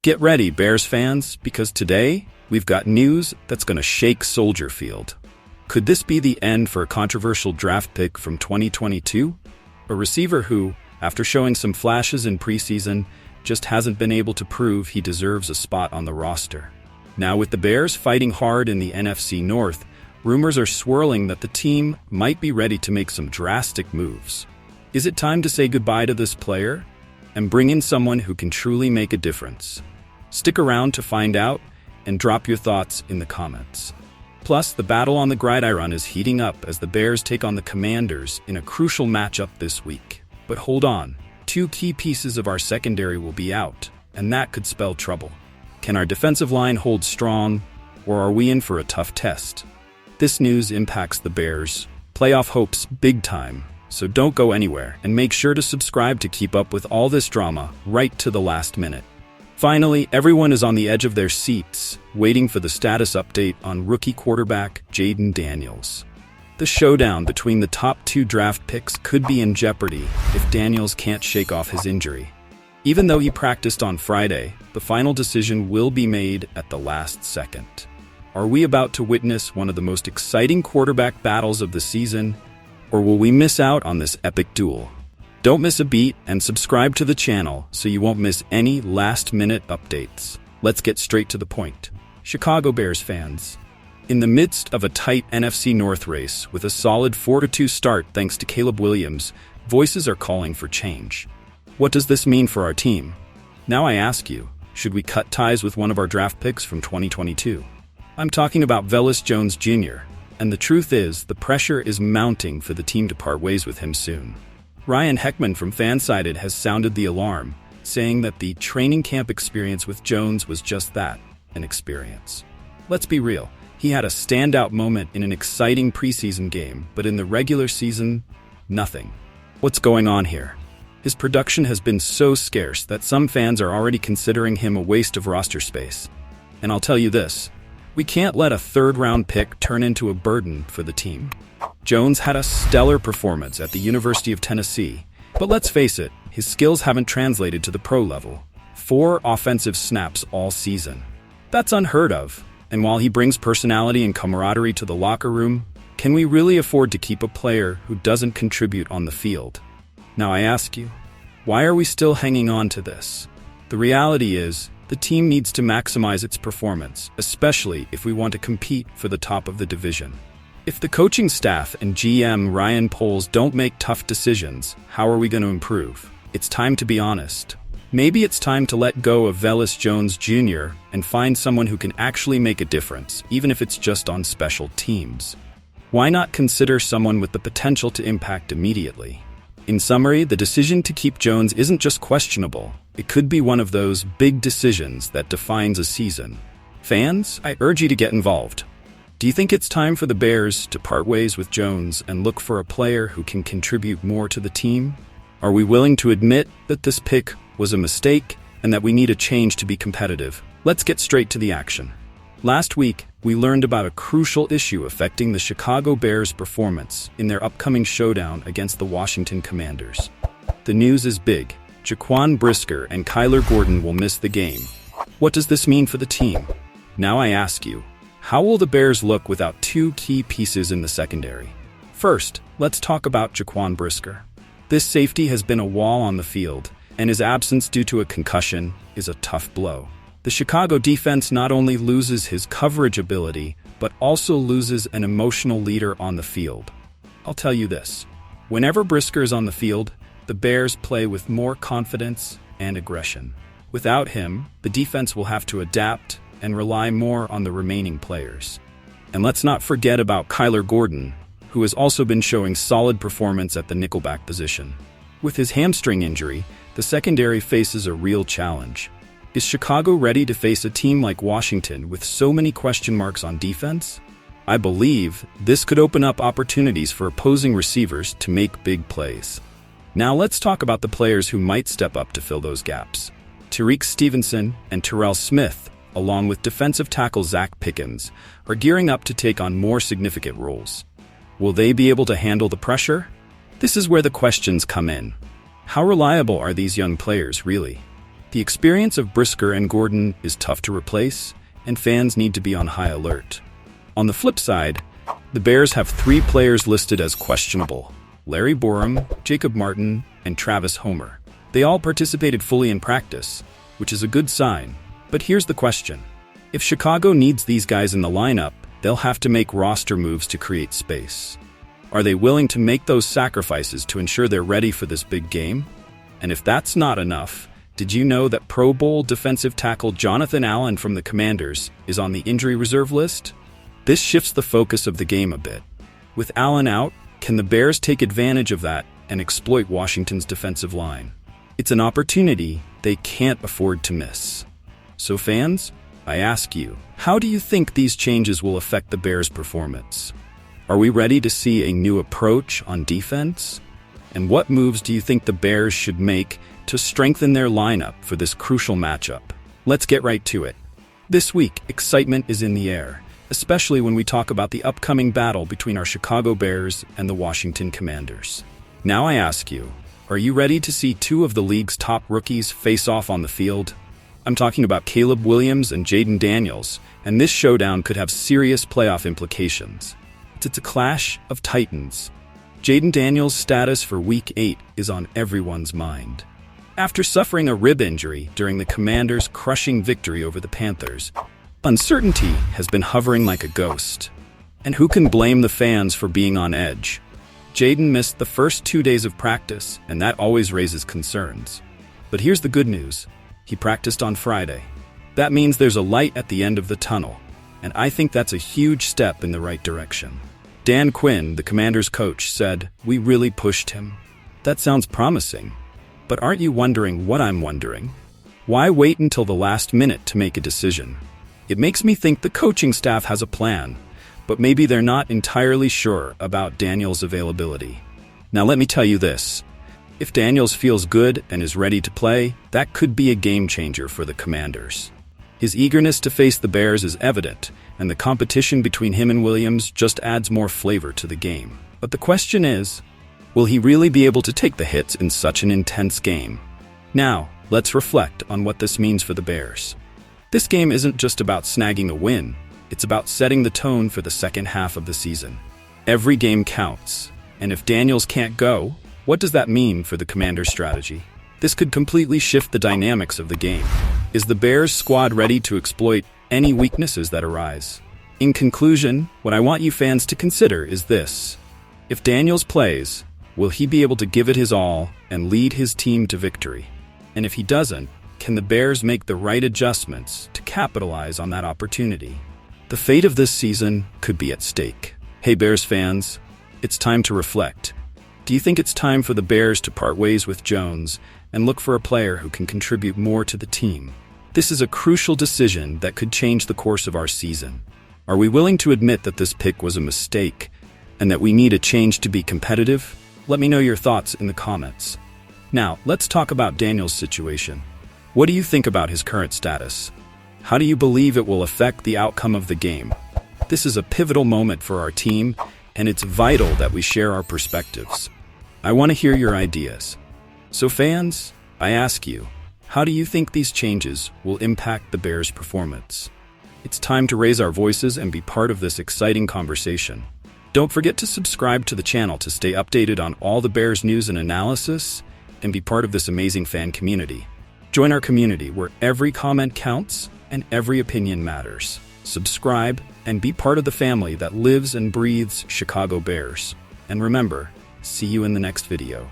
Get ready, Bears fans, because today we've got news that's going to shake Soldier Field. Could this be the end for a controversial draft pick from 2022? A receiver who, after showing some flashes in preseason, just hasn't been able to prove he deserves a spot on the roster. Now, with the Bears fighting hard in the NFC North, rumors are swirling that the team might be ready to make some drastic moves. Is it time to say goodbye to this player and bring in someone who can truly make a difference? Stick around to find out and drop your thoughts in the comments. Plus, the battle on the gridiron is heating up as the Bears take on the Commanders in a crucial matchup this week. But hold on, 2 key pieces of our secondary will be out, and that could spell trouble. Can our defensive line hold strong, or are we in for a tough test? This news impacts the Bears' playoff hopes big time, so don't go anywhere and make sure to subscribe to keep up with all this drama right to the last minute. Finally, everyone is on the edge of their seats, waiting for the status update on rookie quarterback Jayden Daniels. The showdown between the top 2 draft picks could be in jeopardy if Daniels can't shake off his injury. Even though he practiced on Friday, the final decision will be made at the last second. Are we about to witness one of the most exciting quarterback battles of the season, or will we miss out on this epic duel? Don't miss a beat and subscribe to the channel so you won't miss any last-minute updates. Let's get straight to the point. Chicago Bears fans. In the midst of a tight NFC North race with a solid 4-2 start thanks to Caleb Williams, voices are calling for change. What does this mean for our team? Now I ask you, should we cut ties with one of our draft picks from 2022? I'm talking about Velus Jones Jr., and the truth is, the pressure is mounting for the team to part ways with him soon. Ryan Heckman from Fansided has sounded the alarm, saying that the training camp experience with Jones was just that, an experience. Let's be real, he had a standout moment in an exciting preseason game, but in the regular season, nothing. What's going on here? His production has been so scarce that some fans are already considering him a waste of roster space. And I'll tell you this, we can't let a 3rd-round pick turn into a burden for the team. Jones had a stellar performance at the University of Tennessee, but let's face it, his skills haven't translated to the pro level. 4 offensive snaps all season. That's unheard of, and while he brings personality and camaraderie to the locker room, can we really afford to keep a player who doesn't contribute on the field? Now I ask you, why are we still hanging on to this? The reality is, the team needs to maximize its performance, especially if we want to compete for the top of the division. If the coaching staff and GM Ryan Poles don't make tough decisions, how are we going to improve? It's time to be honest. Maybe it's time to let go of Velus Jones Jr. and find someone who can actually make a difference, even if it's just on special teams. Why not consider someone with the potential to impact immediately? In summary, the decision to keep Jones isn't just questionable. It could be one of those big decisions that defines a season. Fans, I urge you to get involved. Do you think it's time for the Bears to part ways with Jones and look for a player who can contribute more to the team? Are we willing to admit that this pick was a mistake and that we need a change to be competitive? Let's get straight to the action. Last week, we learned about a crucial issue affecting the Chicago Bears' performance in their upcoming showdown against the Washington Commanders. The news is big. Jaquan Brisker and Kyler Gordon will miss the game. What does this mean for the team? Now I ask you, how will the Bears look without 2 key pieces in the secondary? First, let's talk about Jaquan Brisker. This safety has been a wall on the field, and his absence due to a concussion is a tough blow. The Chicago defense not only loses his coverage ability, but also loses an emotional leader on the field. I'll tell you this, whenever Brisker is on the field, the Bears play with more confidence and aggression. Without him, the defense will have to adapt and rely more on the remaining players. And let's not forget about Kyler Gordon, who has also been showing solid performance at the nickelback position. With his hamstring injury, the secondary faces a real challenge. Is Chicago ready to face a team like Washington with so many question marks on defense? I believe this could open up opportunities for opposing receivers to make big plays. Now let's talk about the players who might step up to fill those gaps. Tariq Stevenson and Terrell Smith, along with defensive tackle Zach Pickens, are gearing up to take on more significant roles. Will they be able to handle the pressure? This is where the questions come in. How reliable are these young players really? The experience of Brisker and Gordon is tough to replace, and fans need to be on high alert. On the flip side, the Bears have 3 players listed as questionable: Larry Borom, Jacob Martin, and Travis Homer. They all participated fully in practice, which is a good sign. But here's the question. If Chicago needs these guys in the lineup, they'll have to make roster moves to create space. Are they willing to make those sacrifices to ensure they're ready for this big game? And if that's not enough, did you know that Pro Bowl defensive tackle Jonathan Allen from the Commanders is on the injury reserve list? This shifts the focus of the game a bit. With Allen out, can the Bears take advantage of that and exploit Washington's defensive line? It's an opportunity they can't afford to miss. So fans, I ask you, how do you think these changes will affect the Bears' performance? Are we ready to see a new approach on defense? And what moves do you think the Bears should make to strengthen their lineup for this crucial matchup? Let's get right to it. This week, excitement is in the air, especially when we talk about the upcoming battle between our Chicago Bears and the Washington Commanders. Now I ask you, are you ready to see 2 of the league's top rookies face off on the field? I'm talking about Caleb Williams and Jaden Daniels, and this showdown could have serious playoff implications. It's a clash of titans. Jaden Daniels' status for Week 8 is on everyone's mind. After suffering a rib injury during the Commanders' crushing victory over the Panthers, uncertainty has been hovering like a ghost. And who can blame the fans for being on edge? Jaden missed the first 2 days of practice, and that always raises concerns. But here's the good news. He practiced on Friday. That means there's a light at the end of the tunnel, and I think that's a huge step in the right direction. Dan Quinn, the Commanders' coach, said, "We really pushed him." That sounds promising. But aren't you wondering what I'm wondering? Why wait until the last minute to make a decision? It makes me think the coaching staff has a plan, but maybe they're not entirely sure about Daniels' availability. Now let me tell you this. If Daniels feels good and is ready to play, that could be a game changer for the Commanders. His eagerness to face the Bears is evident, and the competition between him and Williams just adds more flavor to the game. But the question is, will he really be able to take the hits in such an intense game? Now, let's reflect on what this means for the Bears. This game isn't just about snagging a win, it's about setting the tone for the second half of the season. Every game counts, and if Daniels can't go, what does that mean for the Commanders' strategy? This could completely shift the dynamics of the game. Is the Bears squad ready to exploit any weaknesses that arise? In conclusion, what I want you fans to consider is this. If Daniels plays, will he be able to give it his all and lead his team to victory? And if he doesn't, can the Bears make the right adjustments to capitalize on that opportunity? The fate of this season could be at stake. Hey Bears fans, it's time to reflect. Do you think it's time for the Bears to part ways with Jones and look for a player who can contribute more to the team? This is a crucial decision that could change the course of our season. Are we willing to admit that this pick was a mistake and that we need a change to be competitive? Let me know your thoughts in the comments. Now, let's talk about Daniel's situation. What do you think about his current status? How do you believe it will affect the outcome of the game? This is a pivotal moment for our team, and it's vital that we share our perspectives. I want to hear your ideas. So fans, I ask you, how do you think these changes will impact the Bears' performance? It's time to raise our voices and be part of this exciting conversation. Don't forget to subscribe to the channel to stay updated on all the Bears news and analysis, and be part of this amazing fan community. Join our community where every comment counts and every opinion matters. Subscribe and be part of the family that lives and breathes Chicago Bears. And remember, see you in the next video.